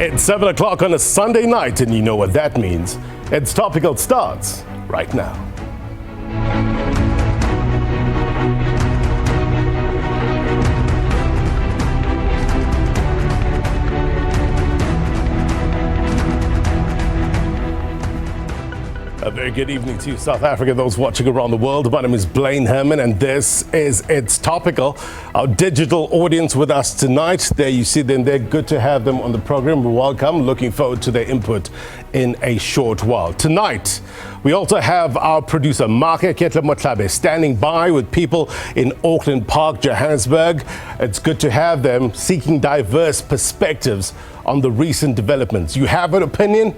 It's 7 o'clock on a Sunday night, and you know what that means. It's Topical starts right now. A very good evening to you, South Africa, those watching around the world. My name is Blaine Herman, and this is It's Topical, our digital audience with us tonight. There you see them. They're good to have them on the program. Welcome. Looking forward to their input in a short while. Tonight, we also have our producer, Maka Ketla-Motlabe, standing by with people in Auckland Park, Johannesburg. It's good to have them seeking diverse perspectives on the recent developments. You have an opinion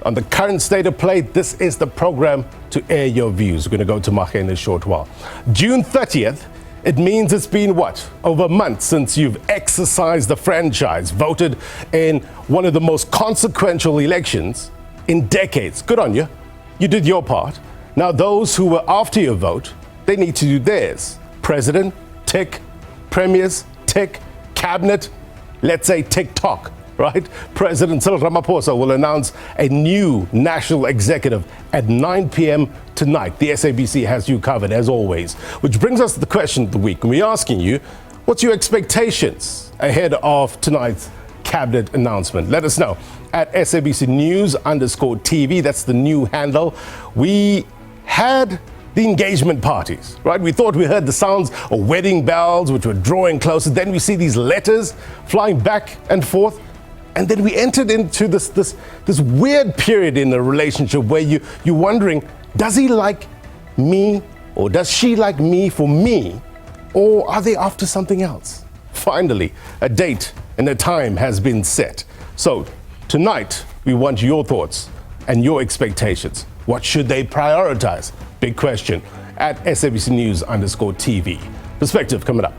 on the current state of play? This is the program to air your views. We're going to go to Maka in a short while. June 30th, it means it's been what? Over a month since you've exercised the franchise, voted in one of the most consequential elections in decades. Good on you. You did your part. Now those who were after your vote, they need to do theirs. President, tick. Premiers, tick. Cabinet, let's say TikTok. Right? President Cyril Ramaphosa will announce a new national executive at 9 p.m. tonight. The SABC has you covered, as always. Which brings us to the question of the week. And we're asking you, what's your expectations ahead of tonight's cabinet announcement? Let us know at SABC News_TV. That's the new handle. We had the engagement parties, right? We thought we heard the sounds of wedding bells, which were drawing closer. Then we see these letters flying back and forth. And then we entered into this weird period in the relationship where you're wondering, does he like me or does she like me for me, or are they after something else? Finally, a date and a time has been set. So tonight, we want your thoughts and your expectations. What should they prioritize? Big question at SABC News_TV. Perspective coming up.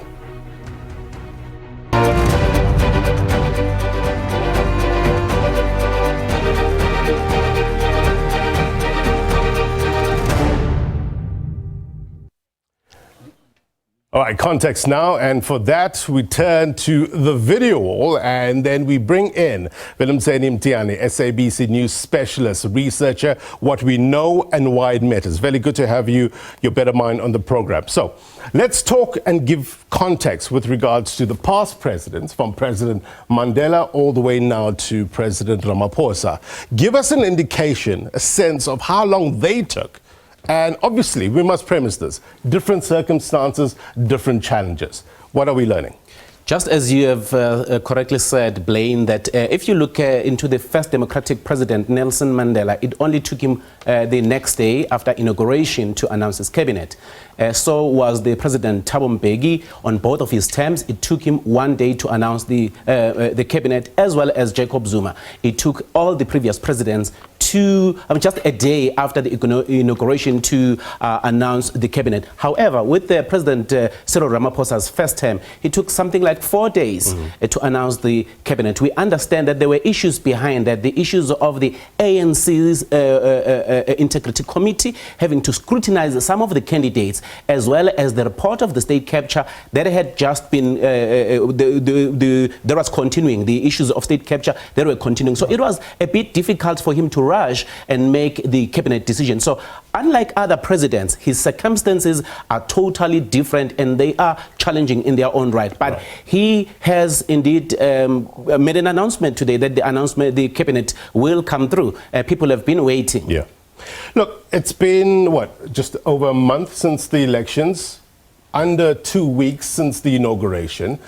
All right, context now, and for that we turn to the video wall, and then we bring in Mmusi Maimane, SABC News specialist, researcher, what we know and why it matters. Very good to have you, your better mind on the program. So let's talk and give context with regards to the past presidents, from President Mandela all the way now to President Ramaphosa. Give us an indication, a sense of how long they took. And obviously, we must premise this. Different circumstances, different challenges. What are we learning? Just as you have correctly said, Blaine, that if you look into the first democratic president, Nelson Mandela, it only took him the next day after inauguration to announce his cabinet. So was the President Thabo Mbeki on both of his terms. It took him one day to announce the cabinet, as well as Jacob Zuma. It took all the previous presidents just a day after the inauguration to announce the cabinet. However, with the President Cyril Ramaphosa's first term, it took something like 4 days to announce the cabinet. We understand that there were issues behind that, the issues of the ANC's Integrity Committee having to scrutinize some of the candidates, as well as the report of the state capture that had just been, there was continuing, the issues of state capture that were continuing. So it was a bit difficult for him to rush and make the cabinet decision. So unlike other presidents, his circumstances are totally different and they are challenging in their own right. But he has indeed made an announcement today that the cabinet will come through. People have been waiting. Yeah. Look, it's been, just over a month since the elections, under 2 weeks since the inauguration.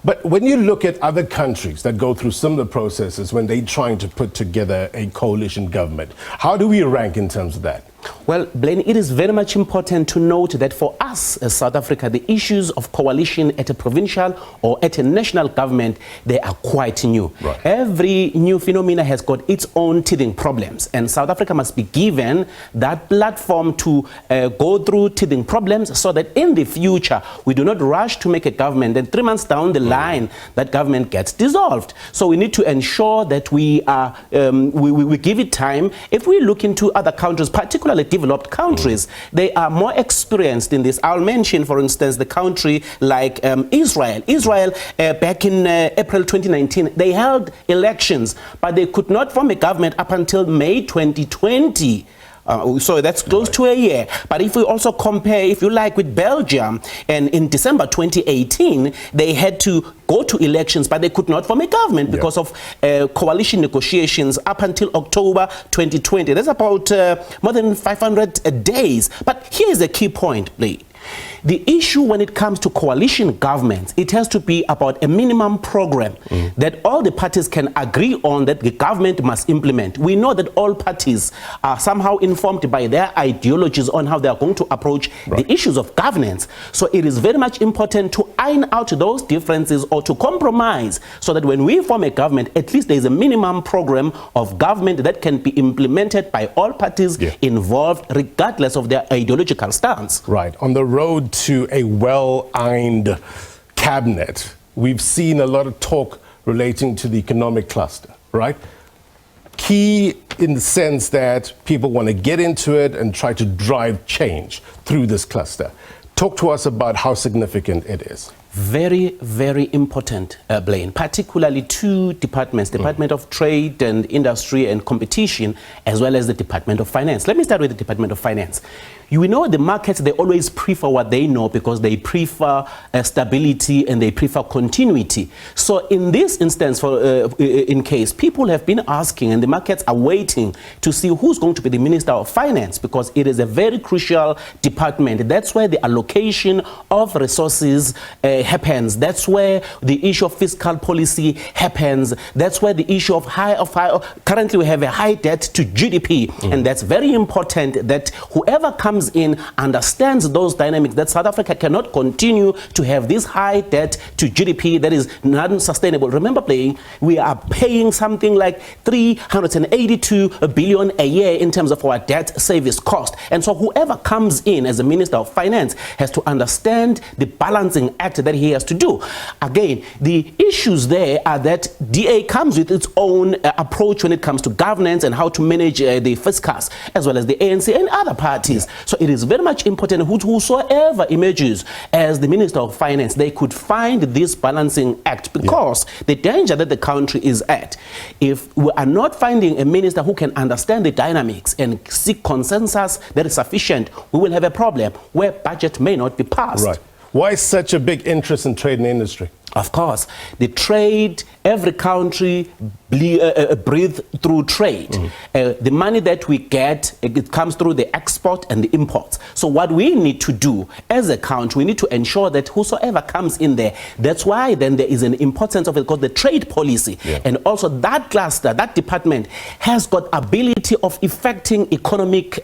But when you look at other countries that go through similar processes when they're trying to put together a coalition government, how do we rank in terms of that? Well, Blaine, it is very much important to note that for us as South Africa, the issues of coalition at a provincial or at a national government, they are quite new. Right. Every new phenomena has got its own teething problems, and South Africa must be given that platform to go through teething problems so that in the future, we do not rush to make a government and 3 months down the line, that government gets dissolved. So we need to ensure that we give it time. If we look into other countries, particularly developed countries. They are more experienced in this. I'll mention, for instance, the country like Israel. Israel, back in April 2019, they held elections, but they could not form a government up until May 2020. So that's close to a year. But if we also compare, if you like, with Belgium, and in December 2018, they had to go to elections, but they could not form a government because of coalition negotiations up until October 2020. That's about more than 500 days. But here's a key point, please. The issue when it comes to coalition governments, it has to be about a minimum program that all the parties can agree on that the government must implement. We know that all parties are somehow informed by their ideologies on how they are going to approach the issues of governance. So it is very much important to iron out those differences or to compromise so that when we form a government, at least there is a minimum program of government that can be implemented by all parties involved, regardless of their ideological stance. Right. On the road to a well-ironed cabinet, we've seen a lot of talk relating to the economic cluster, right? Key in the sense that people want to get into it and try to drive change through this cluster. Talk to us about how significant it is. Very, very important, Blaine, particularly two departments, Department of Trade and Industry and Competition, as well as the Department of Finance. Let me start with the Department of Finance. You know, the markets, they always prefer what they know because they prefer stability and they prefer continuity. So in this instance, in case, people have been asking and the markets are waiting to see who's going to be the Minister of Finance because it is a very crucial department. That's where the allocation of resources happens. That's where the issue of fiscal policy happens. That's where the issue of currently we have a high debt to GDP. And that's very important that whoever comes in understands those dynamics, that South Africa cannot continue to have this high debt to GDP that is non-sustainable. Remember, we are paying something like 382 billion a year in terms of our debt service cost. And so whoever comes in as a Minister of Finance has to understand the balancing act that he has to do. Again, the issues there are that DA comes with its own approach when it comes to governance and how to manage the fiscus, as well as the ANC and other parties. So it is very much important whosoever emerges as the Minister of Finance, they could find this balancing act, because the danger that the country is at, if we are not finding a minister who can understand the dynamics and seek consensus that is sufficient, we will have a problem where budget may not be passed. Right. Why such a big interest in trade and industry? Of course, the trade, every country breathe through trade. The money that we get, it comes through the export and the imports. So what we need to do as a country, we need to ensure that whosoever comes in there, that's why then there is an importance of it called the trade policy. And also that cluster, that department has got ability of effecting economic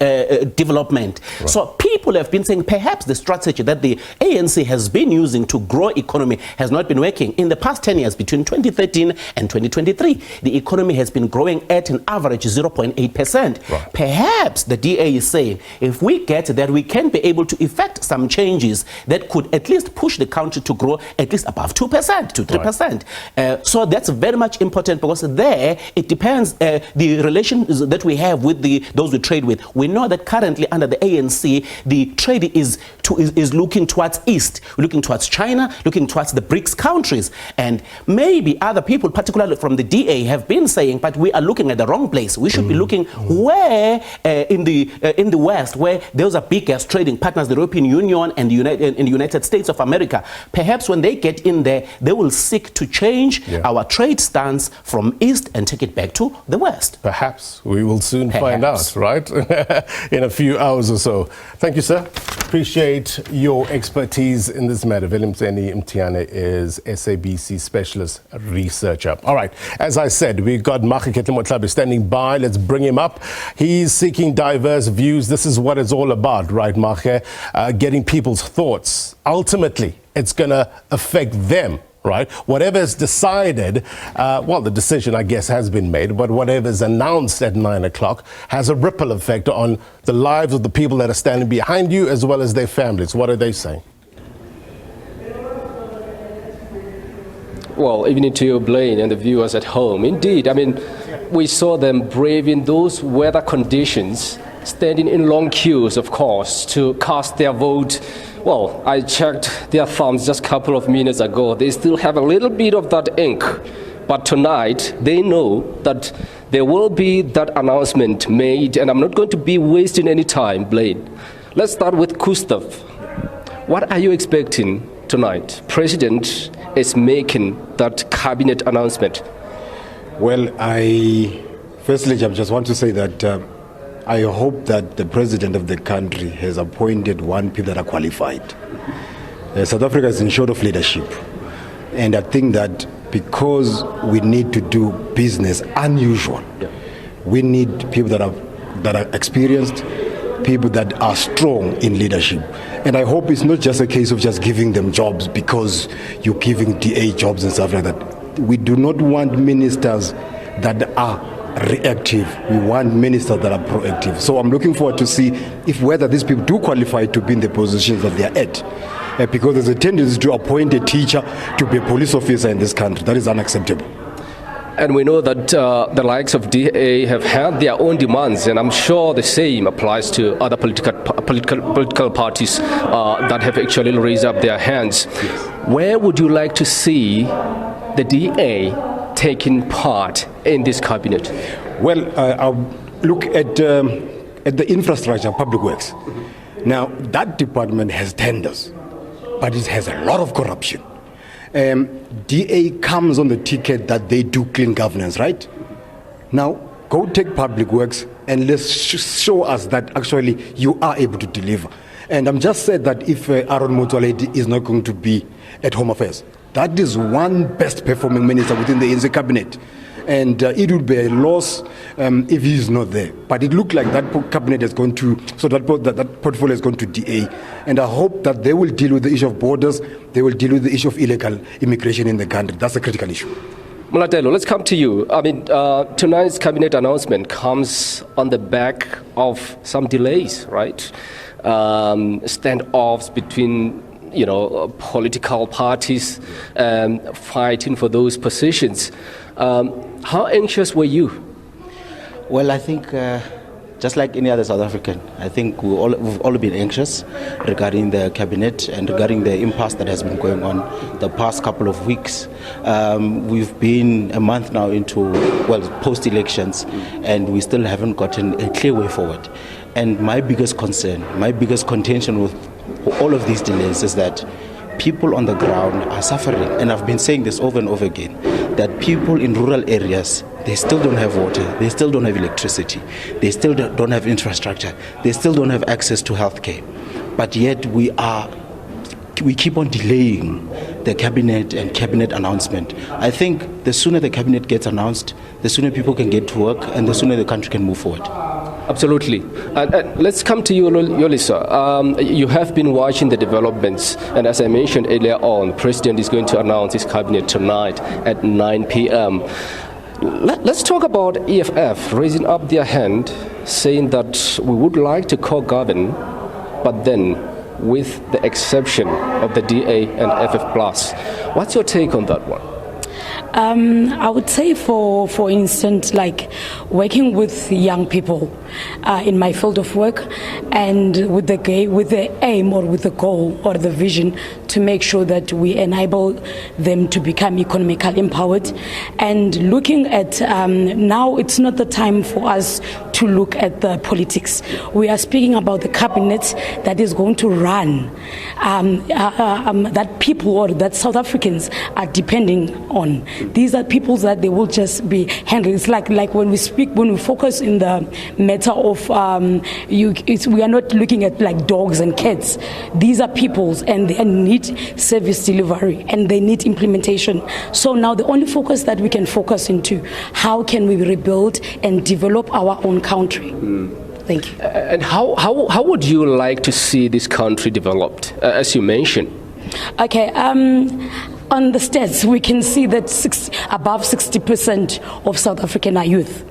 development. So people have been saying perhaps the strategy that the ANC has been using to grow economy has not been working. In the past 10 years, between 2013 and 2023, the economy has been growing at an average 0.8%. Perhaps the DA is saying, if we get that, we can be able to effect some changes that could at least push the country to grow at least above 2% to 3%. So that's very much important, because there it depends the relations that we have with those we trade with. We know that currently under the ANC, the trade is looking towards East, looking towards China, looking towards the BRICS countries. And maybe other people, particularly from the DA, have been saying, but we are looking at the wrong place. We should be looking where in the West, where those are biggest trading partners, the European Union and the United States of America. Perhaps when they get in there, they will seek to change our trade stance from East and take it back to the West. Perhaps. We will soon find out, right? In a few hours or so. Thank you, sir. Appreciate your expertise in this matter. Mmusi Maimane is SABC specialist researcher. All right, as I said, we've got Mmusi standing by. Let's bring him up. He's seeking diverse views. This is what it's all about, right, Mache? Getting people's thoughts. Ultimately, it's going to affect them. Right? Whatever is decided, well, the decision, I guess, has been made, but whatever is announced at 9 o'clock has a ripple effect on the lives of the people that are standing behind you, as well as their families. What are they saying? Well, evening to you, Blaine, and the viewers at home. Indeed, I mean, we saw them braving those weather conditions standing in long queues, of course, to cast their vote. Well, I checked their thumbs just a couple of minutes ago. They still have a little bit of that ink. But tonight, they know that there will be that announcement made, and I'm not going to be wasting any time, Blaine. Let's start with Gustav. What are you expecting tonight? President is making that cabinet announcement. Well, firstly, I just want to say that I hope that the president of the country has appointed one people that are qualified. South Africa is in short of leadership. And I think that because we need to do business unusual, we need people that are experienced, people that are strong in leadership. And I hope it's not just a case of just giving them jobs because you're giving DA jobs and stuff like that. We do not want ministers that are reactive. We want ministers that are proactive. So I'm looking forward to see whether these people do qualify to be in the positions that they are at. Because there's a tendency to appoint a teacher to be a police officer in this country. That is unacceptable. And we know that the likes of DA have had their own demands, and I'm sure the same applies to other political parties that have actually raised up their hands. Yes. Where would you like to see the DA taking part in this cabinet? Well, I'll look at the infrastructure, public works. Now, that department has tenders, but it has a lot of corruption. DA comes on the ticket that they do clean governance, right? Now, go take public works and let's show us that actually you are able to deliver. And I'm just said that if Aaron Motsoaledi is not going to be at Home Affairs, that is one best performing minister within the ANC cabinet. And it would be a loss if he is not there. But it looked like that cabinet is going to, so that portfolio is going to DA. And I hope that they will deal with the issue of borders, they will deal with the issue of illegal immigration in the country. That's a critical issue. Mulatelo, let's come to you. I mean, tonight's cabinet announcement comes on the back of some delays, right? Standoffs between political parties fighting for those positions. How anxious were you? Well, I think just like any other South African, I think we've all been anxious regarding the cabinet and regarding the impasse that has been going on the past couple of weeks. We've been a month now into, post-elections, and we still haven't gotten a clear way forward. And my biggest concern, my biggest contention with all of these delays is that people on the ground are suffering. And I've been saying this over and over again, that people in rural areas, they still don't have water, they still don't have electricity, they still don't have infrastructure, they still don't have access to healthcare. But yet we keep on delaying the cabinet and cabinet announcement. I think the sooner the cabinet gets announced, the sooner people can get to work and the sooner the country can move forward. Absolutely. Let's come to you, Yolisa. You have been watching the developments, and as I mentioned earlier on, the President is going to announce his cabinet tonight at 9 p.m. Let's talk about EFF raising up their hand, saying that we would like to co-govern, but then with the exception of the DA and FF+. What's your take on that one? I would say, for instance, like working with young people in my field of work, and with the aim or with the goal or the vision to make sure that we enable them to become economically empowered. And looking at now, it's not the time for us to look at the politics. We are speaking about the cabinet that is going to run, that people or that South Africans are depending on. These are people that they will just be handling. It's like when we focus in the matter of we are not looking at like dogs and cats. These are peoples, and they need service delivery and they need implementation. So now the only focus that we can focus into, how can we rebuild and develop our own country? Thank you. And how would you like to see this country developed, as you mentioned? Okay. On the stats, we can see that above 60% of South African are youth.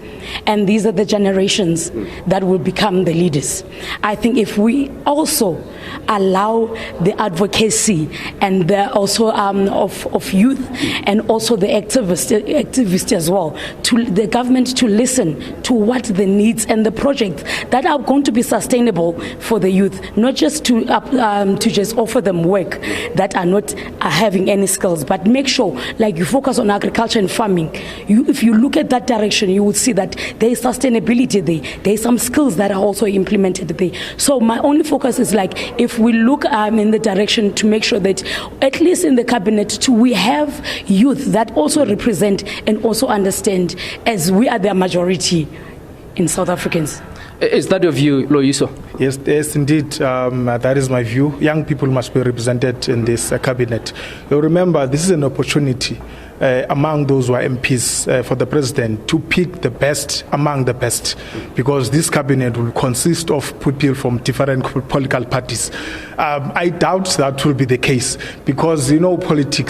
and these are the generations that will become the leaders. I think if we also allow the advocacy and the also of youth and also the activists as well, to the government to listen to what the needs and the projects that are going to be sustainable for the youth, not just to just offer them work that are not having any skills, but make sure like you focus on agriculture and farming. If you look at that direction, you will see that there is sustainability there. There is some skills that are also implemented there. So my only focus is like if we look in the direction to make sure that at least in the cabinet we have youth that also represent and also understand, as we are the majority in South Africans. Is that your view, Loyiso? Yes, indeed. That is my view. Young people must be represented in this cabinet. You remember, this is an opportunity among those who are MPs for the president to pick the best among the best, because this cabinet will consist of people from different political parties. I doubt that will be the case, because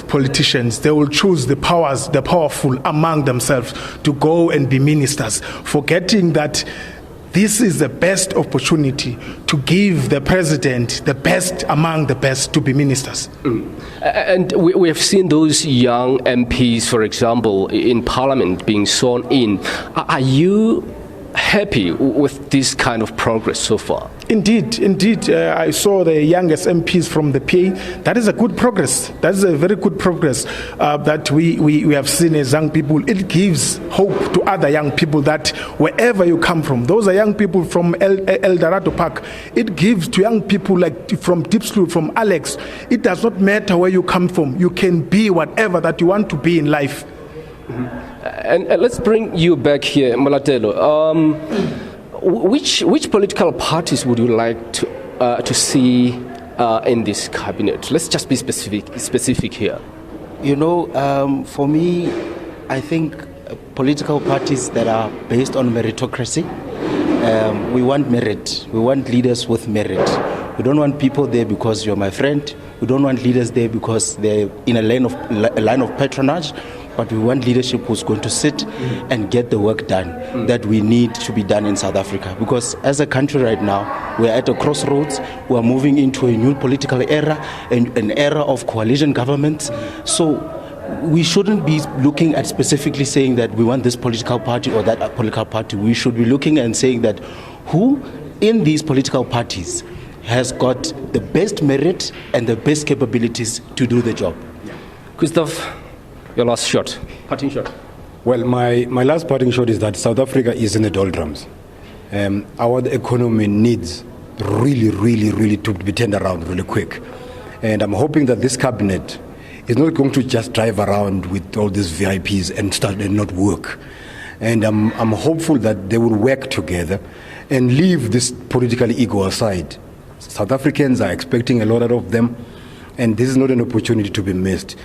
politicians, they will choose the powerful among themselves to go and be ministers, forgetting that this is the best opportunity to give the president the best among the best to be ministers. And we have seen those young MPs, for example, in parliament being sworn in. Are you happy with this kind of progress so far? Indeed. I saw the youngest MPs from the PA. That is a good progress. That is a very good progress that we have seen as young people. It gives hope to other young people that wherever you come from, those are young people from El Dorado Park. It gives to young people like from Diepsloot, from Alex. It does not matter where you come from. You can be whatever that you want to be in life. And let's bring you back here, Malatelo. Which political parties would you like to see in this cabinet? Let's just be specific here. For me, I think political parties that are based on meritocracy. We want merit. We want leaders with merit. We don't want people there because you're my friend. We don't want leaders there because they're in a line of patronage. But we want leadership who's going to sit and get the work done that we need to be done in South Africa. Because as a country right now, we're at a crossroads. We're moving into a new political era, an era of coalition governments. So we shouldn't be looking at specifically saying that we want this political party or that political party. We should be looking and saying that who in these political parties has got the best merit and the best capabilities to do the job. Christoph, your last shot, parting shot. Well, my last parting shot is that South Africa is in the doldrums. Our economy needs really to be turned around really quick. And I'm hoping that this cabinet is not going to just drive around with all these VIPs and start and not work. And I'm hopeful that they will work together and leave this political ego aside. South Africans are expecting a lot out of them, and this is not an opportunity to be missed.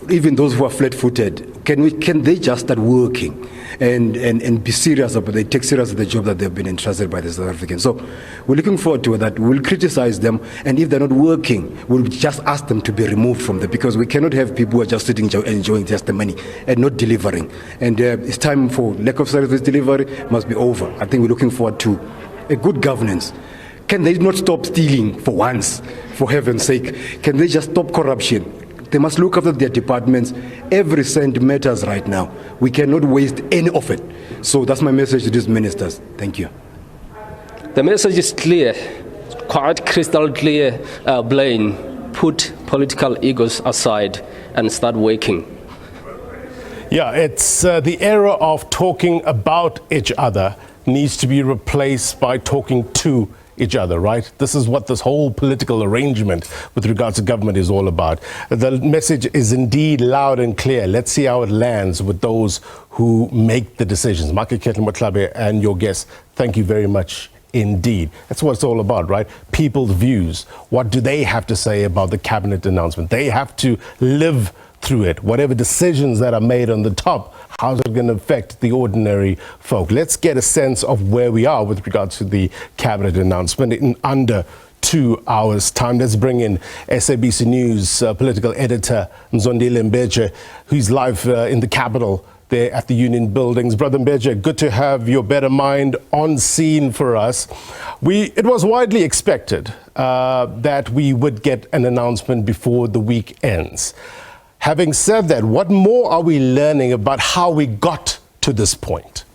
Even those who are flat-footed, can they just start working and be serious about they take serious the job that they've been entrusted by the South Africans? So we're looking forward to that. We'll criticize them, and if they're not working, we'll just ask them to be removed from there, because we cannot have people who are just sitting enjoying just the money and not delivering. And it's time for lack of service delivery must be over. I think we're looking forward to a good governance. Can they not stop stealing for once, for heaven's sake? Can they just stop corruption? They must look after their departments. Every cent matters right now. We cannot waste any of it. So that's my message to these ministers. Thank you. The message is clear, quite crystal clear, Blaine. Put political egos aside and start working. Yeah, it's the era of talking about each other needs to be replaced by talking to each other, right? This is what this whole political arrangement with regards to government is all about. The message is indeed loud and clear. Let's see how it lands with those who make the decisions. Makeketli Motlabe and your guests, thank you very much indeed. That's what it's all about, right? People's views. What do they have to say about the cabinet announcement? They have to live through it. Whatever decisions that are made on the top, how's it going to affect the ordinary folk? Let's get a sense of where we are with regards to the cabinet announcement in under 2 hours' time. Let's bring in SABC News political editor Mzondile Mbeje, who's live in the capital there at the Union Buildings. Brother Mbeje, good to have your better mind on scene for us. It was widely expected that we would get an announcement before the week ends. Having said that, what more are we learning about how we got to this point?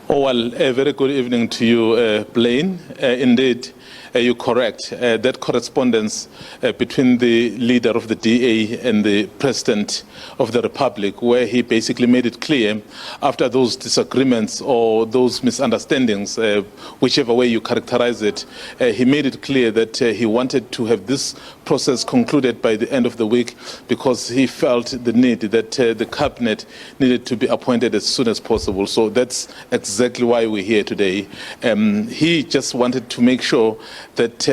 Oh, well, a very good evening to you, Blaine. Indeed, you're correct. That correspondence between the leader of the DA and the President of the Republic, where he basically made it clear after those disagreements or those misunderstandings, whichever way you characterize it, he made it clear that he wanted to have this process concluded by the end of the week because he felt the need that the cabinet needed to be appointed as soon as possible. So that's exactly why we're here today. He just wanted to make sure that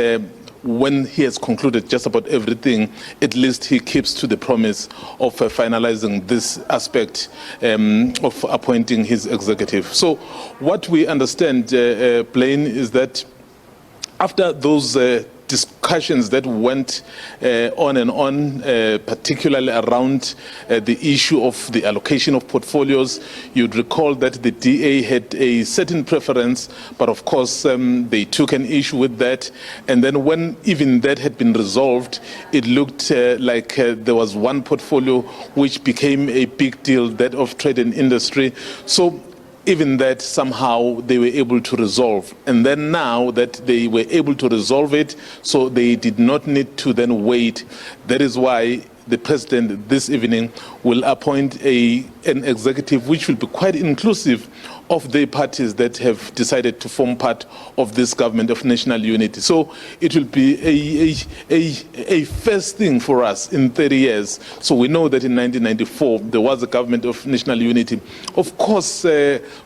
when he has concluded just about everything, at least he keeps to the promise of finalizing this aspect of appointing his executive. So what we understand, Blaine, is that after those discussions that went on and on, particularly around the issue of the allocation of portfolios. You'd recall that the DA had a certain preference, but of course they took an issue with that. And then when even that had been resolved, it looked like there was one portfolio which became a big deal, that of trade and industry. So even that somehow they were able to resolve. And then now that they were able to resolve it, so they did not need to then wait. That is why the President this evening will appoint an executive which will be quite inclusive of the parties that have decided to form part of this government of national unity. So it will be a first thing for us in 30 years. So we know that in 1994 there was a government of national unity, of course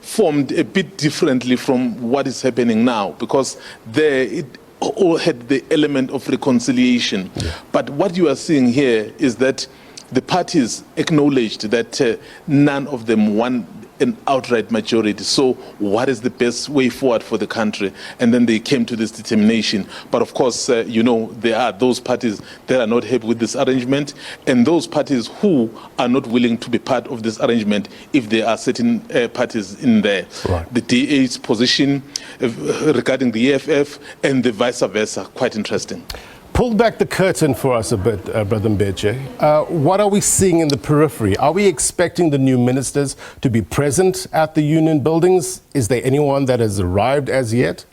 formed a bit differently from what is happening now, because there it all had the element of reconciliation. Yeah. But what you are seeing here is that the parties acknowledged that none of them won an outright majority. So what is the best way forward for the country? And then they came to this determination. But of course, you know, there are those parties that are not happy with this arrangement, and those parties who are not willing to be part of this arrangement if there are certain parties in there. Right. The DA's position regarding the EFF and the vice versa, quite interesting. Pull back the curtain for us a bit, Brother Mbeje. What are we seeing in the periphery? Are we expecting the new ministers to be present at the Union Buildings? Is there anyone that has arrived as yet?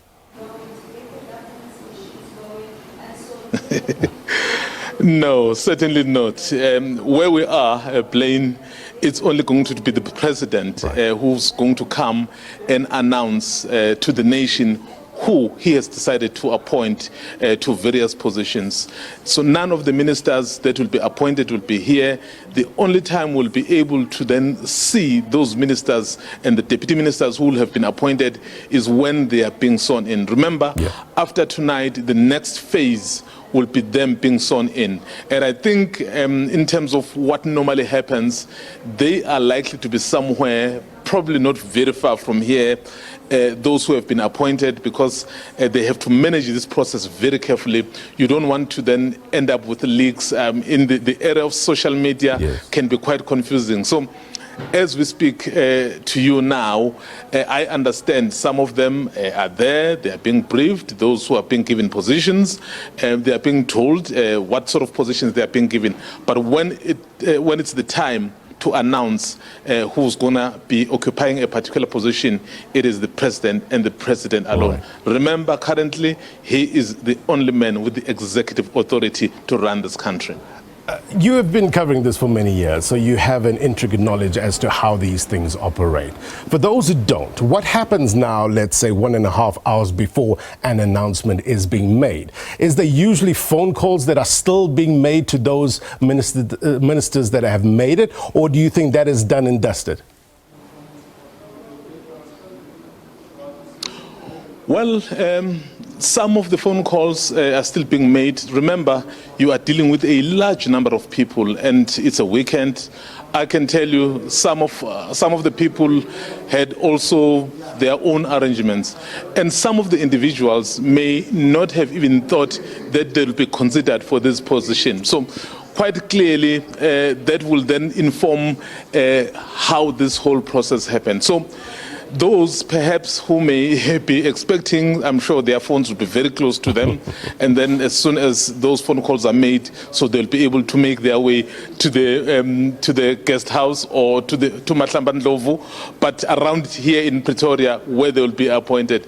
No, certainly not. Where we are, Blaine, it's only going to be the President who's going to come and announce to the nation who he has decided to appoint to various positions. So none of the ministers that will be appointed will be here. The only time we'll be able to then see those ministers and the deputy ministers who will have been appointed is when they are being sworn in. Remember, after tonight, the next phase will be them being sworn in. And I think in terms of what normally happens, they are likely to be somewhere, probably not very far from here, those who have been appointed, because they have to manage this process very carefully. You don't want to then end up with leaks. In the era of social media, can be quite confusing. So as we speak to you now, I understand some of them are there, they are being briefed, those who are being given positions, they are being told what sort of positions they are being given. But when it's the time to announce who's going to be occupying a particular position, it is the President and the President alone. Right. Remember, currently, he is the only man with the executive authority to run this country. You have been covering this for many years, so you have an intricate knowledge as to how these things operate. For those who don't, what happens now, let's say 1.5 hours before an announcement is being made? Is there usually phone calls that are still being made to those ministers that have made it, or do you think that is done and dusted? Well, some of the phone calls are still being made. Remember, you are dealing with a large number of people, and it's a weekend. I can tell you some of the people had also their own arrangements, and some of the individuals may not have even thought that they'll be considered for this position. So quite clearly, that will then inform how this whole process happened. So those perhaps who may be expecting, I'm sure their phones will be very close to them, and then as soon as those phone calls are made, so they'll be able to make their way to the guest house or to Matlambandlovu, but around here in Pretoria where they'll be appointed.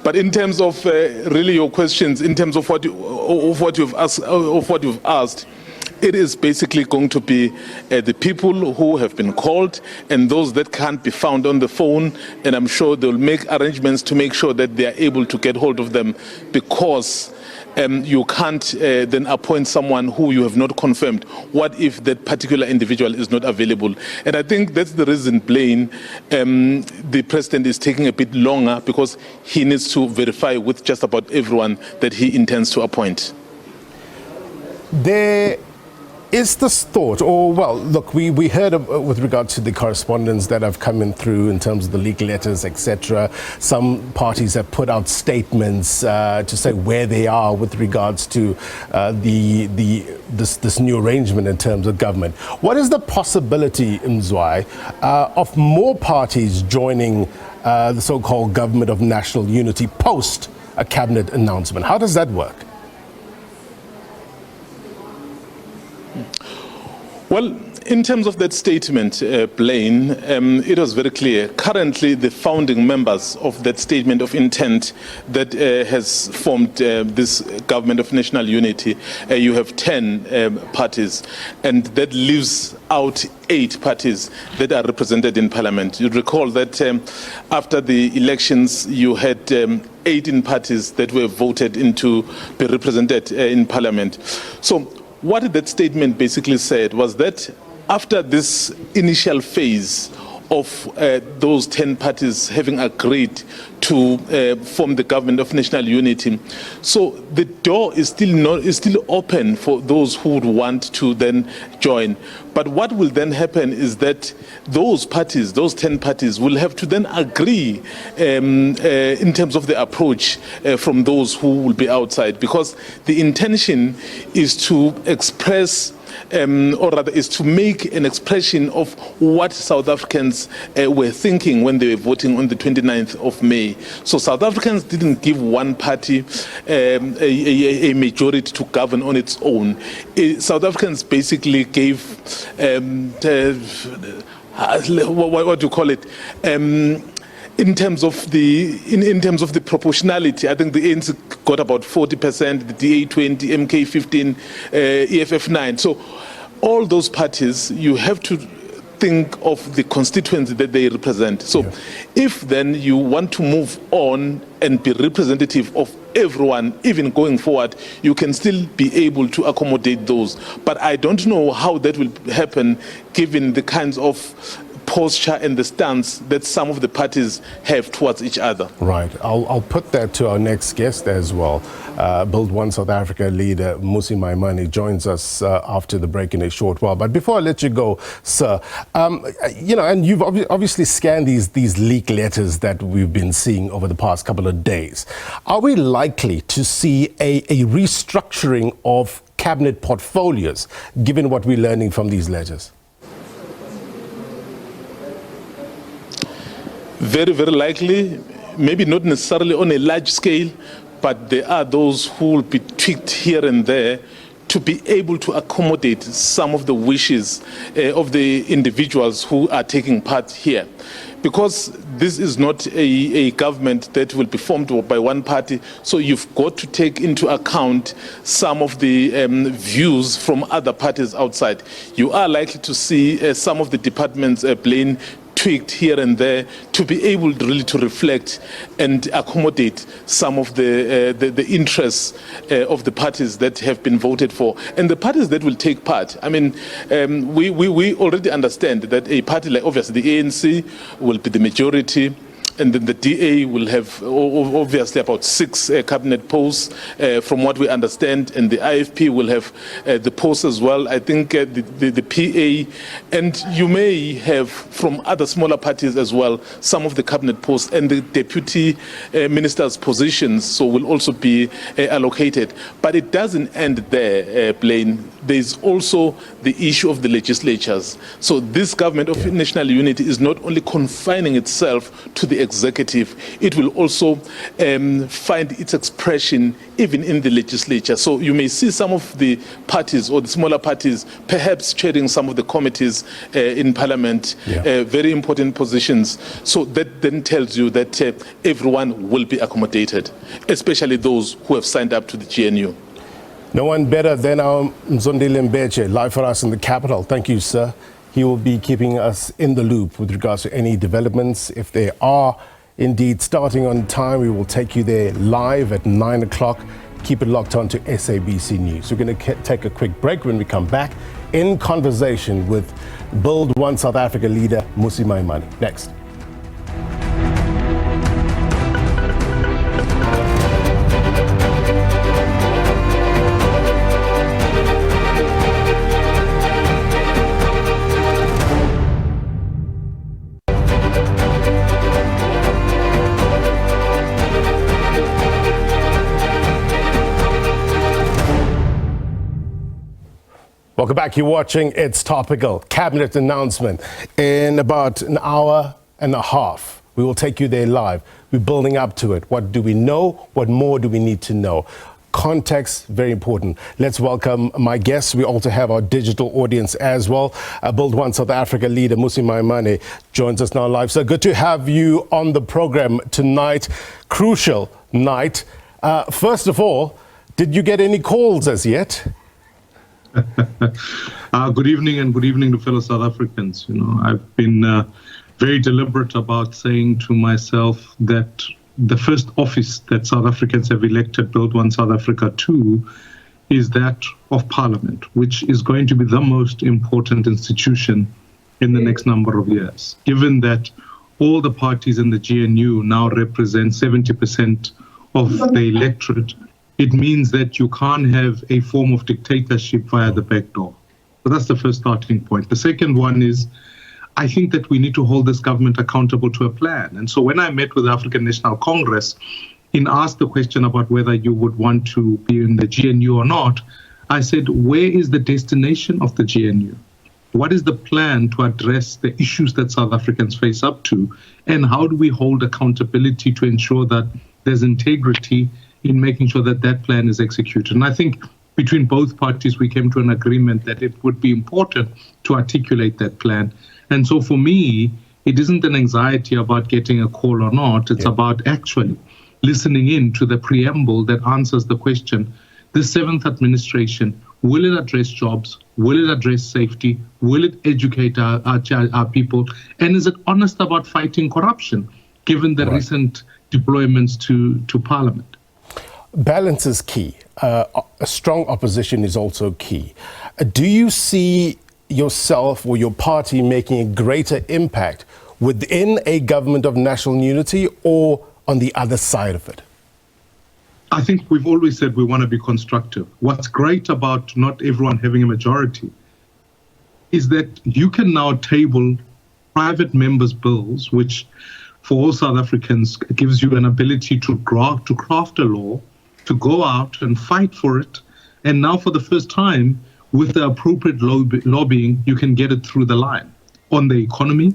But in terms of really your questions, in terms of what you've asked, it is basically going to be the people who have been called and those that can't be found on the phone, and I'm sure they'll make arrangements to make sure that they are able to get hold of them, because you can't then appoint someone who you have not confirmed. What if that particular individual is not available? And I think that's the reason, Blaine, the president is taking a bit longer, because he needs to verify with just about everyone that he intends to appoint. There is this thought, or well, look, we heard with regard to the correspondence that have come in through in terms of the leak letters, etc. Some parties have put out statements to say where they are with regards to this new arrangement in terms of government. What is the possibility, Mzwai, of more parties joining the so-called government of national unity post a cabinet announcement? How does that work? Well, in terms of that statement, Blaine, it was very clear. Currently, the founding members of that statement of intent that has formed this government of national unity, you have 10 parties, and that leaves out 8 parties that are represented in parliament. You recall that after the elections, you had 18 parties that were voted in to be represented in parliament. So what that statement basically said was that after this initial phase of those 10 parties having agreed to form the government of national unity, so the door is still open for those who would want to then join. But what will then happen is that those parties, those 10 parties, will have to then agree in terms of the approach from those who will be outside, because the intention is to express or rather is to make an expression of what South Africans were thinking when they were voting on the 29th of May. So South Africans didn't give one party a majority to govern on its own. South Africans basically gave, what do you call it? In terms of the proportionality, I think the ANC got about 40%, the DA 20, MK 15, EFF 9. So all those parties, you have to think of the constituency that they represent. So if then you want to move on and be representative of everyone, even going forward, you can still be able to accommodate those. But I don't know how that will happen given the kinds of posture and the stance that some of the parties have towards each other. Right. I'll put that to our next guest as well. Build One South Africa leader Mmusi Maimane joins us after the break in a short while. But before I let you go, sir, and you've obviously scanned these leak letters that we've been seeing over the past couple of days. Are we likely to see a restructuring of cabinet portfolios, given what we're learning from these letters? Very, very likely, maybe not necessarily on a large scale, but there are those who will be tweaked here and there to be able to accommodate some of the wishes of the individuals who are taking part here. Because this is not a government that will be formed by one party, so you've got to take into account some of the views from other parties outside. You are likely to see some of the departments Blaine tweaked here and there to be able really to reflect and accommodate some of the interests of the parties that have been voted for and the parties that will take part. I mean, we already understand that a party like obviously the ANC will be the majority. and then the DA will have obviously about 6 cabinet posts from what we understand, and the IFP will have the posts as well. I think the PA, and you may have from other smaller parties as well some of the cabinet posts, and the deputy ministers' positions so will also be allocated. But it doesn't end there, Blaine. There's also the issue of the legislatures. So this government of national unity is not only confining itself to the executive, it will also find its expression even in the legislature. So you may see some of the parties or the smaller parties perhaps chairing some of the committees in parliament, very important positions. So that then tells you that everyone will be accommodated, especially those who have signed up to the GNU. No one better than our Mzondile Mbeche, live for us in the capital. Thank you, sir. He will be keeping us in the loop with regards to any developments. If they are indeed starting on time, we will take you there live at 9 o'clock. Keep it locked on to SABC News. We're going to take a quick break. When we come back, in conversation with Build One South Africa leader Mmusi Maimane. Next. Welcome back. You're watching It's Topical. Cabinet announcement in about an hour and a half. We will take you there live. We're building up to it. What do we know? What more do we need to know? Context, very important. Let's welcome my guests. We also have our digital audience as well. Build One South Africa leader Mmusi Maimane joins us now live. So good to have you on the program tonight. Crucial night. First of all, did you get any calls as yet? Good evening, and good evening to fellow South Africans. You know, I've been very deliberate about saying to myself that the first office that South Africans have elected Build One South Africa to is that of Parliament, which is going to be the most important institution in the next number of years. Given that all the parties in the GNU now represent 70% of the electorate, it means that you can't have a form of dictatorship via the back door. So that's the first starting point. The second one is, I think that we need to hold this government accountable to a plan. And so when I met with the African National Congress and asked the question about whether you would want to be in the GNU or not, I said, where is the destination of the GNU? What is the plan to address the issues that South Africans face up to? And how do we hold accountability to ensure that there's integrity in making sure that that plan is executed? And I think between both parties, we came to an agreement that it would be important to articulate that plan. And so for me, it isn't an anxiety about getting a call or not. It's about actually listening in to the preamble that answers the question, the seventh administration, will it address jobs? Will it address safety? Will it educate our people? And is it honest about fighting corruption, given the recent deployments to Parliament? Balance is key. A strong opposition is also key. Do you see yourself or your party making a greater impact within a government of national unity or on the other side of it? I think we've always said we want to be constructive. What's great about not everyone having a majority is that you can now table private members' bills, which for all South Africans gives you an ability to craft a law, to go out and fight for it. And now for the first time, with the appropriate lobbying, you can get it through the line. On the economy,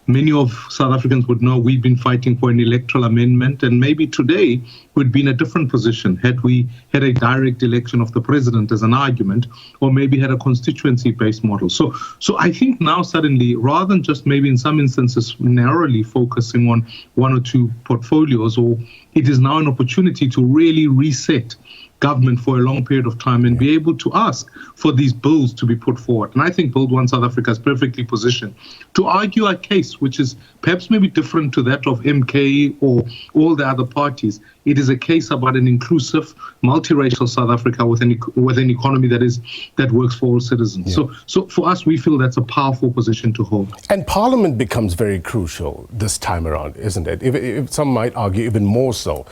many of South Africans would know we've been fighting for an electoral amendment, and maybe today we'd be in a different position had we had a direct election of the president as an argument, or maybe had a constituency-based model. So I think now suddenly, rather than just maybe in some instances narrowly focusing on one or two portfolios, or it is now an opportunity to really reset government for a long period of time and be able to ask for these bills to be put forward. And I think Build One South Africa is perfectly positioned to argue a case which is perhaps maybe different to that of MK or all the other parties. It is a case about an inclusive, multiracial South Africa with an economy that works for all citizens. Yeah. So for us, we feel that's a powerful position to hold. And Parliament becomes very crucial this time around, isn't it? If some might argue even more so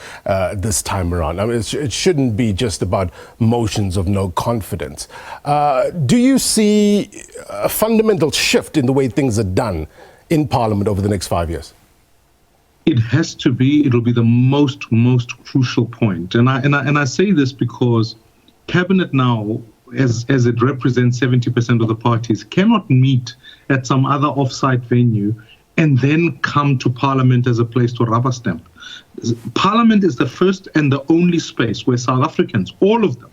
this time around. I mean, it shouldn't be just about motions of no confidence. Do you see a fundamental shift in the way things are done in Parliament over the next 5 years? It has to be. It'll be the most crucial point. And I say this because Cabinet now, as it represents 70% of the parties, cannot meet at some other off-site venue and then come to Parliament as a place to rubber stamp. Parliament is the first and the only space where South Africans, all of them,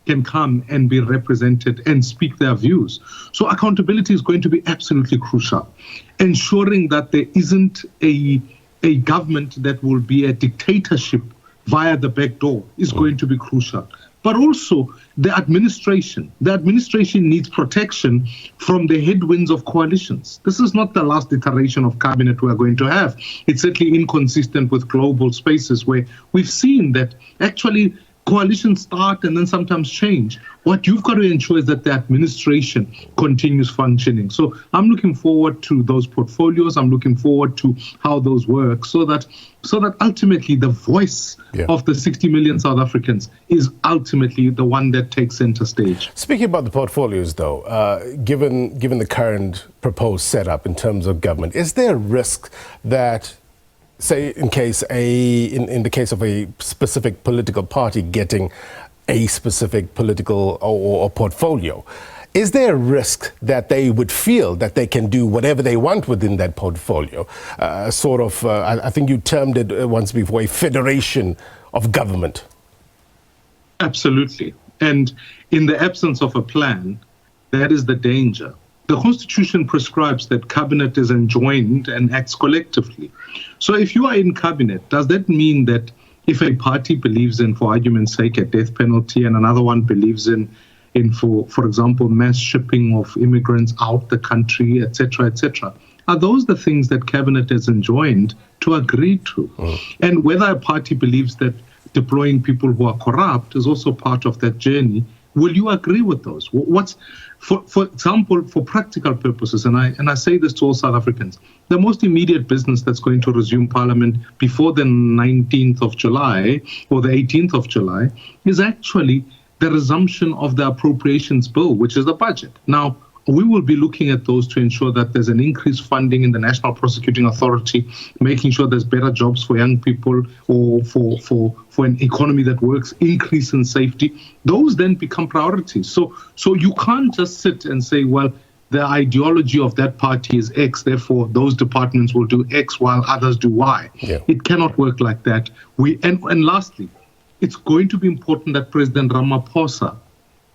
can come and be represented and speak their views. So accountability is going to be absolutely crucial. Ensuring that there isn't a government that will be a dictatorship via the back door is going to be crucial. But also the administration. The administration needs protection from the headwinds of coalitions. This is not the last iteration of cabinet we're going to have. It's certainly inconsistent with global spaces where we've seen that actually coalitions start and then sometimes change. What you've got to ensure is that the administration continues functioning. So I'm looking forward to those portfolios. I'm looking forward to how those work so that ultimately the voice of the 60 million South Africans is ultimately the one that takes center stage. Speaking about the portfolios, though, given the current proposed setup in terms of government, is there a risk that, say, in the case of a specific political party getting a specific political or portfolio, is there a risk that they would feel that they can do whatever they want within that portfolio? I think you termed it once before, a federation of government. Absolutely. And in the absence of a plan, that is the danger. The Constitution prescribes that cabinet is enjoined and acts collectively. So if you are in cabinet, does that mean that if a party believes in, for argument's sake, a death penalty and another one believes in for example, mass shipping of immigrants out the country, etc., are those the things that cabinet is enjoined to agree to? And whether a party believes that deploying people who are corrupt is also part of that journey, will you agree with those? For example, for practical purposes, and I say this to all South Africans, the most immediate business that's going to resume Parliament before the 19th of July or the 18th of July is actually the resumption of the appropriations bill, which is the budget. Now, we will be looking at those to ensure that there's an increased funding in the National Prosecuting Authority, making sure there's better jobs for young people or for an economy that works, increase in safety. Those then become priorities. So you can't just sit and say, well, the ideology of that party is X, therefore those departments will do X while others do Y. Yeah. It cannot work like that. And lastly, it's going to be important that President Ramaphosa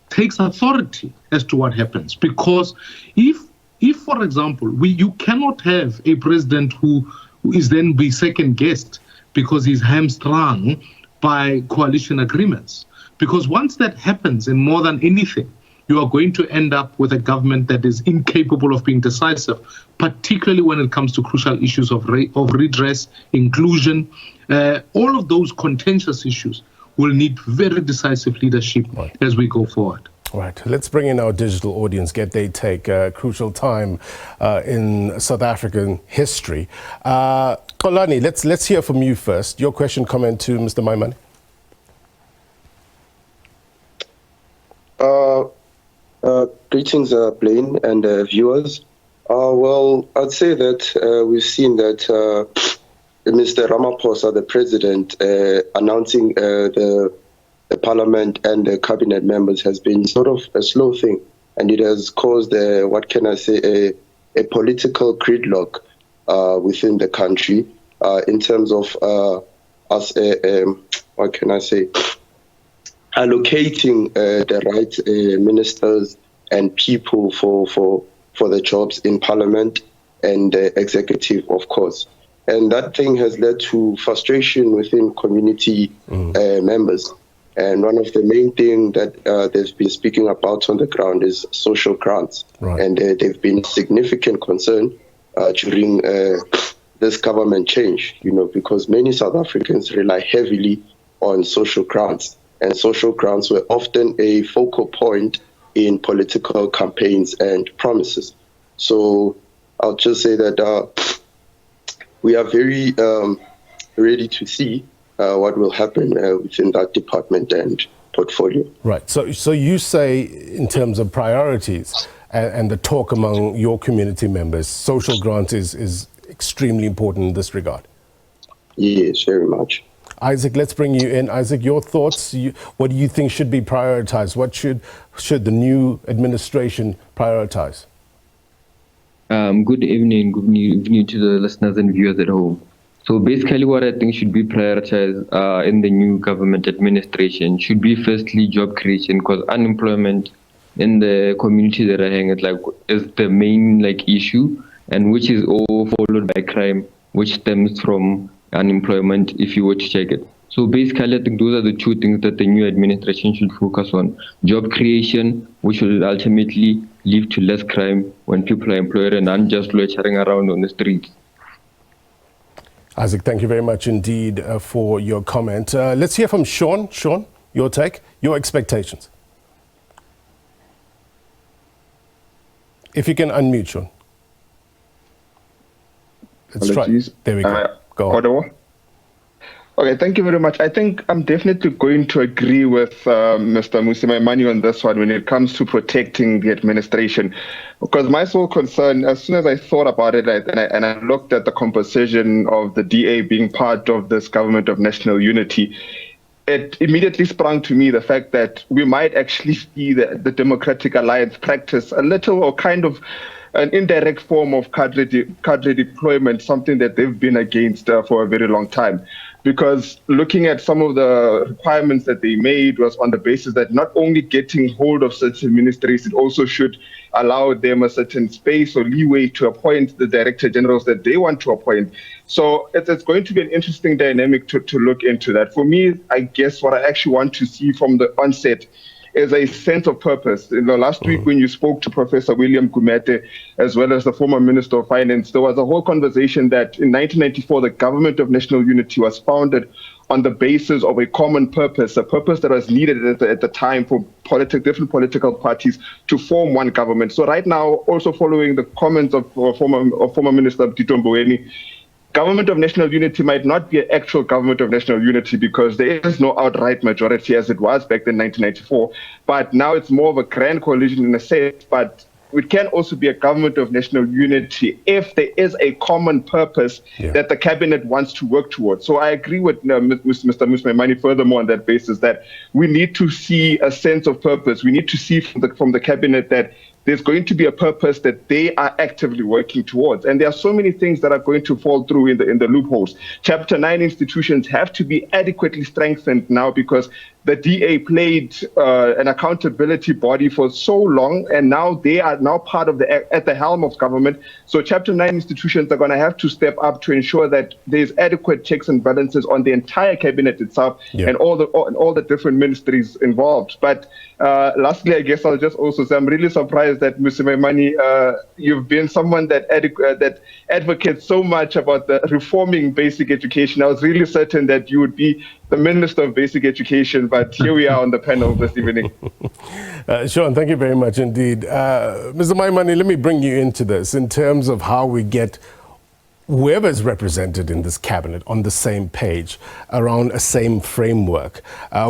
takes authority as to what happens. Because if for example, you cannot have a president who is then be second-guessed because he's hamstrung by coalition agreements. Because once that happens, in more than anything, you are going to end up with a government that is incapable of being decisive, particularly when it comes to crucial issues of redress, inclusion. All of those contentious issues will need very decisive leadership as we go forward. Right. Let's bring in our digital audience, get their take. Crucial time in South African history. Kolani, let's hear from you first. Your question, comment to Mr. Maimane. Greetings, Blaine and viewers. Well, I'd say that we've seen that Mr. Ramaphosa, the president, announcing the parliament and the cabinet members has been sort of a slow thing, and it has caused a political gridlock within the country in terms of us, allocating the right ministers and people for the jobs in parliament and the executive, of course. And that thing has led to frustration within community members. And one of the main things that they've been speaking about on the ground is social grants. Right. And they've been significant concern during this government change, because many South Africans rely heavily on social grants. And social grants were often a focal point in political campaigns and promises. So I'll just say that we are very ready to see what will happen within that department and portfolio. Right. So you say in terms of priorities and the talk among your community members, social grant is extremely important in this regard. Yes, very much. Isaac, let's bring you in. Isaac, your thoughts. What do you think should be prioritized? What should the new administration prioritize? Good evening to the listeners and viewers at home. So basically what I think should be prioritized in the new government administration should be firstly job creation, because unemployment in the community that I hang at is the main issue, and which is all followed by crime, which stems from unemployment if you were to check it. So basically I think those are the two things that the new administration should focus on. Job creation, which will ultimately lead to less crime when people are employed and not just loitering around on the streets. Isaac, thank you very much indeed for your comment. Let's hear from Sean. Sean, your take, your expectations. If you can unmute, Sean. Let's Apologies. try. There we go. Go on. Audible? Okay, thank you very much. I think I'm definitely going to agree with Mr. Mmusi Maimane on this one when it comes to protecting the administration. Because my sole concern, as soon as I thought about it and I looked at the composition of the DA being part of this government of national unity, it immediately sprung to me the fact that we might actually see the Democratic Alliance practice a little or kind of an indirect form of cadre deployment, something that they've been against for a very long time. Because looking at some of the requirements that they made was on the basis that not only getting hold of certain ministries, it also should allow them a certain space or leeway to appoint the director generals that they want to appoint. So it's going to be an interesting dynamic to look into that. For me, I guess what I actually want to see from the onset is a sense of purpose. Last week when you spoke to Professor William Gumete, as well as the former Minister of Finance, there was a whole conversation that in 1994, the Government of National Unity was founded on the basis of a common purpose, a purpose that was needed at the time for different political parties to form one government. So right now, also following the comments of former Minister Tito Mboweni, Government of National Unity might not be an actual Government of National Unity because there is no outright majority as it was back in 1994. But now it's more of a grand coalition in a sense, but it can also be a Government of National Unity if there is a common purpose that the cabinet wants to work towards. So I agree with Mr. Mmusi Maimane furthermore on that basis that we need to see a sense of purpose. We need to see from the cabinet that there's going to be a purpose that they are actively working towards. And there are so many things that are going to fall through in the loopholes. Chapter 9 institutions have to be adequately strengthened now because the DA played an accountability body for so long, and now they are now part of at the helm of government. So Chapter 9 institutions are going to have to step up to ensure that there's adequate checks and balances on the entire cabinet itself and all the different ministries involved. But lastly, I guess I'll just also say I'm really surprised that Mmusi Maimane, you've been someone that advocates so much about the reforming basic education. I was really certain that you would be the Minister of Basic Education, but here we are on the panel this evening. Sean, thank you very much indeed. Mr. Maimane, let me bring you into this in terms of how we get whoever is represented in this cabinet on the same page around a same framework.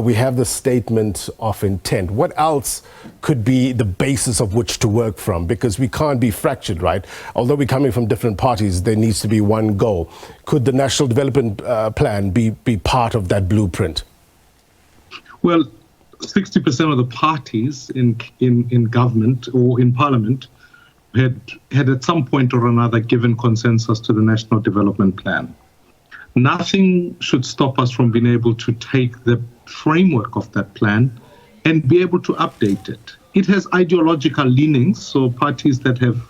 We have the statement of intent. What else could be the basis of which to work from? Because we can't be fractured, right? Although we're coming from different parties, there needs to be one goal. Could the National Development Plan be part of that blueprint? Well, 60% of the parties in government or in parliament had at some point or another given consensus to the National Development Plan. Nothing should stop us from being able to take the framework of that plan and be able to update it. It has ideological leanings, so parties that have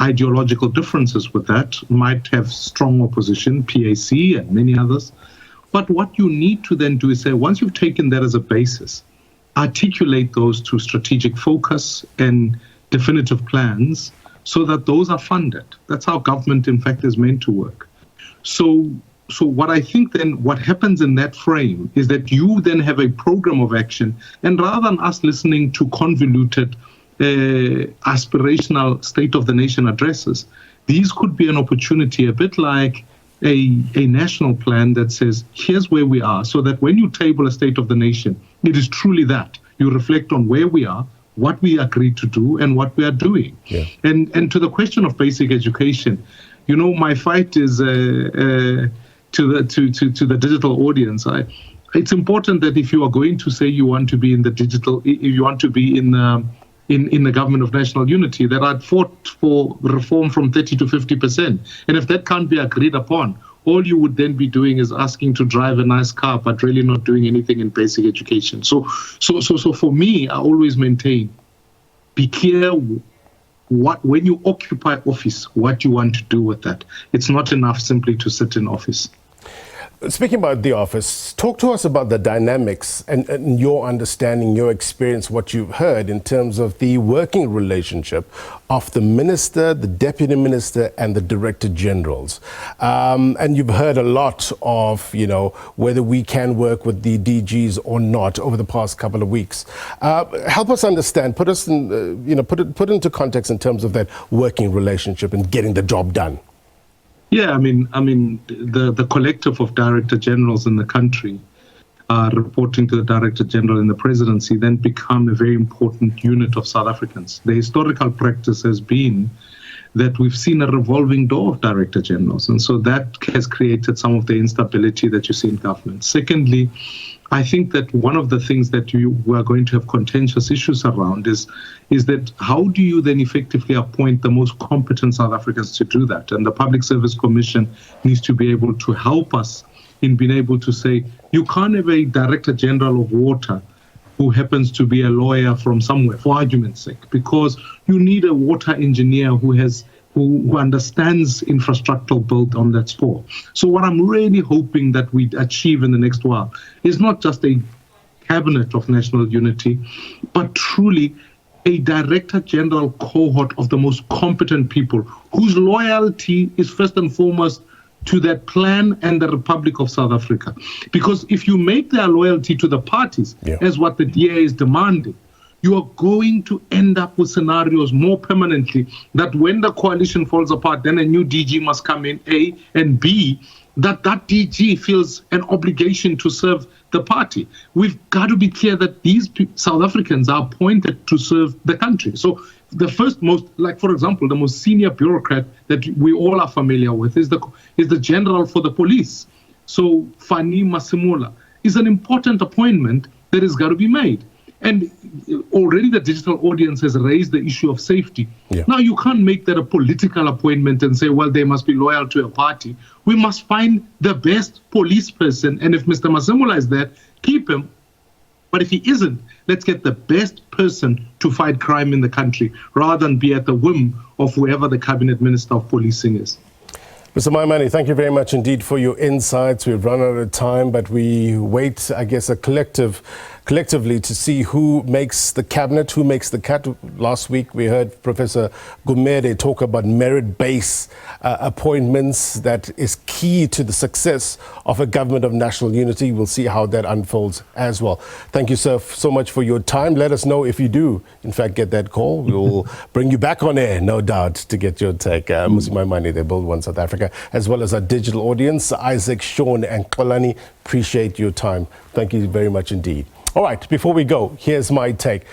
ideological differences with that might have strong opposition, PAC and many others. But what you need to then do is say, once you've taken that as a basis, articulate those to strategic focus and definitive plans so that those are funded. That's how government, in fact, is meant to work. So so what I think then, what happens in that frame is that you then have a program of action, and rather than us listening to convoluted aspirational state of the nation addresses, these could be an opportunity, a bit like a national plan that says, here's where we are, so that when you table a state of the nation, it is truly that. You reflect on where we are, what we agreed to do, and what we are doing. Yeah. And to the question of basic education, you know, my fight is to the digital audience. It's important that if you are going to say you want to be in the digital, if you want to be in the government of national unity, that I'd fought for reform from 30 to 50%. And if that can't be agreed upon, all you would then be doing is asking to drive a nice car, but really not doing anything in basic education. So for me, I always maintain, be clear when you occupy office, what you want to do with that. It's not enough simply to sit in office. Speaking about the office, talk to us about the dynamics and your understanding, your experience, what you've heard in terms of the working relationship of the minister, the deputy minister, and the director generals. And you've heard a lot of, you know, whether we can work with the DGs or not over the past couple of weeks. Help us understand, put us in, put into context in terms of that working relationship and getting the job done. Yeah, I mean, the collective of director generals in the country reporting to the director general in the presidency then become a very important unit of South Africans. The historical practice has been that we've seen a revolving door of director generals, and so that has created some of the instability that you see in government. Secondly, I think that one of the things that we are going to have contentious issues around is that how do you then effectively appoint the most competent South Africans to do that? And the Public Service Commission needs to be able to help us in being able to say, you can't have a Director General of Water who happens to be a lawyer from somewhere, for argument's sake, because you need a water engineer who understands infrastructural build on that score. So what I'm really hoping that we achieve in the next while is not just a cabinet of national unity, but truly a director general cohort of the most competent people whose loyalty is first and foremost to that plan and the Republic of South Africa. Because if you make their loyalty to the parties, as what the DA is demanding, you are going to end up with scenarios more permanently that when the coalition falls apart, then a new DG must come in, A, and B, that DG feels an obligation to serve the party. We've got to be clear that these South Africans are appointed to serve the country. So the first most, like for example, the most senior bureaucrat that we all are familiar with is the general for the police. So Fani Masimula is an important appointment that has got to be made. And already the digital audience has raised the issue of safety. Yeah. Now, you can't make that a political appointment and say, well, they must be loyal to a party. We must find the best police person. And if Mr. Masimula is there, keep him. But if he isn't, let's get the best person to fight crime in the country rather than be at the whim of whoever the cabinet minister of policing is. Mr. Maimane, thank you very much indeed for your insights. We've run out of time, but we wait, I guess, collectively to see who makes the cabinet, who makes the cut. Last week, we heard Professor Gumede talk about merit-based appointments that is key to the success of a government of national unity. We'll see how that unfolds as well. Thank you, sir, so much for your time. Let us know if you do, in fact, get that call. We will bring you back on air, no doubt, to get your take. Mmusi Maimane, they build one South Africa, as well as our digital audience, Isaac, Sean, and Kolani. Appreciate your time. Thank you very much indeed. All right, before we go, here's my take.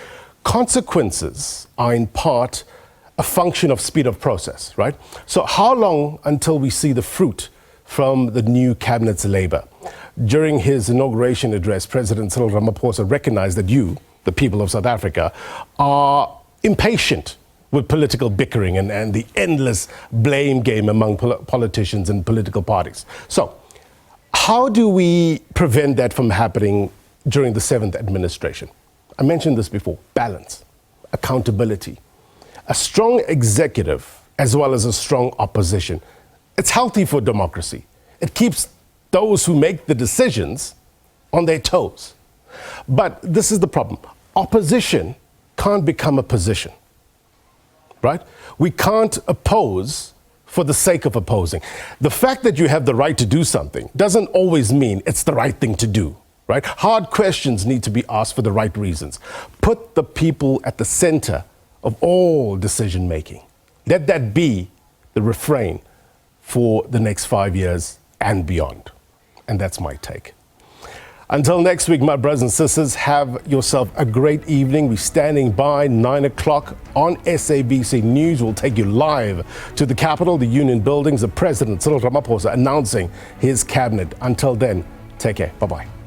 Consequences are in part a function of speed of process, right? So how long until we see the fruit from the new cabinet's labor? During his inauguration address, President Cyril Ramaphosa recognized that you, the people of South Africa, are impatient with political bickering and the endless blame game among politicians and political parties. So how do we prevent that from happening during the 7th administration? I mentioned this before: balance, accountability, a strong executive as well as a strong opposition. It's healthy for democracy. It keeps those who make the decisions on their toes. But this is the problem. Opposition can't become a position, right? We can't oppose for the sake of opposing. The fact that you have the right to do something doesn't always mean it's the right thing to do, right? Hard questions need to be asked for the right reasons. Put the people at the center of all decision making. Let that be the refrain for the next 5 years and beyond. And that's my take. Until next week, my brothers and sisters, have yourself a great evening. We're standing by 9 o'clock on SABC News. We'll take you live to the Capitol, the Union Buildings, the President, Cyril Ramaphosa, announcing his cabinet. Until then, take care. Bye-bye.